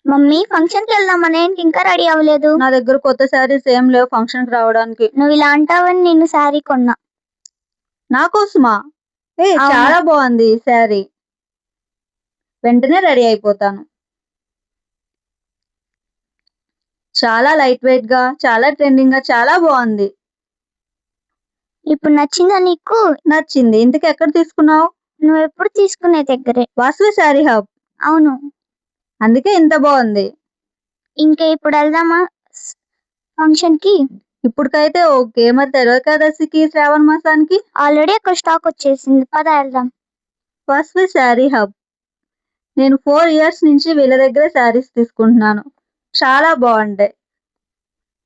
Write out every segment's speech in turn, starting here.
Mummy function కి వెళ్దామని ఇంకా రెడీ అవ్వలేదు. నా దగ్గర కొత్త శారీస్ ఏం లేవు ఫంక్షన్ కి రావడానికి. నువ్వు ఇలా అంటావని నేను శారీ కొన్నా. నా కోసమా? అవును. చాలా బాగుంది ఈ శారీ. వెంటనే రెడీ అయిపోతాను. చాలా లైట్ వెయిట్ గా, చాలా ట్రెండింగ్ గా, చాలా బాగుంది. ఇప్పుడు నచ్చిందా నీకు? నచ్చింది. ఇంతకు ఎక్కడ తీసుకున్నావు? నువ్వు ఎప్పుడు తీసుకునే దగ్గరే. వాసవి శారీ హబ్. అవును. అందుకే ఇంత బాగుంది. ఇంకా ఇప్పుడు వెళ్దామా ఫంక్షన్ కి? ఇప్పటికైతే ఓకే. మరి తెరవకాదశికి, శ్రావణ మాసానికి? ఆల్రెడీ అక్కడ స్టాక్ వచ్చేసింది. పద వెళ్దాం. వాసవి శారీ హబ్. నేను 4 years నుంచి వీళ్ళ దగ్గర శారీస్ తీసుకుంటున్నాను. చాలా బాగుంటాయి.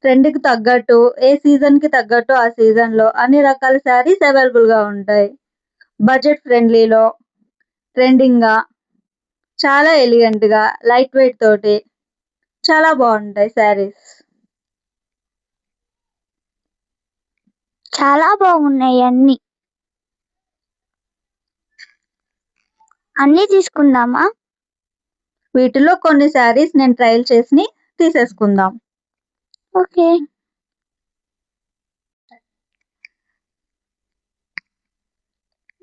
ట్రెండ్కి తగ్గట్టు, ఏ సీజన్కి తగ్గట్టు ఆ సీజన్లో అన్ని రకాల శారీస్ అవైలబుల్గా ఉంటాయి. బడ్జెట్ ఫ్రెండ్లీలో, ట్రెండింగ్గా, చాలా ఎలిగెంట్గా, లైట్ వెయిట్ తోటి చాలా బాగుంటాయి శారీస్. చాలా బాగున్నాయి అన్ని తీసుకుందామా? వీటిలో కొన్ని శారీస్ నేను ట్రయల్ చేసి తీసేసుకుందాం. ఓకే.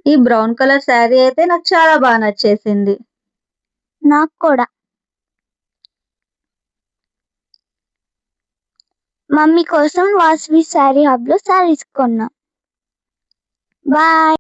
ఈ బ్రౌన్ కలర్ శారీ అయితే నాకు చాలా బాగా నచ్చేసింది. నాకు కూడా. మమ్మీ కోసం వాసవి శారీ హబ్ లో శారీస్ కొన్నా. బాయ్.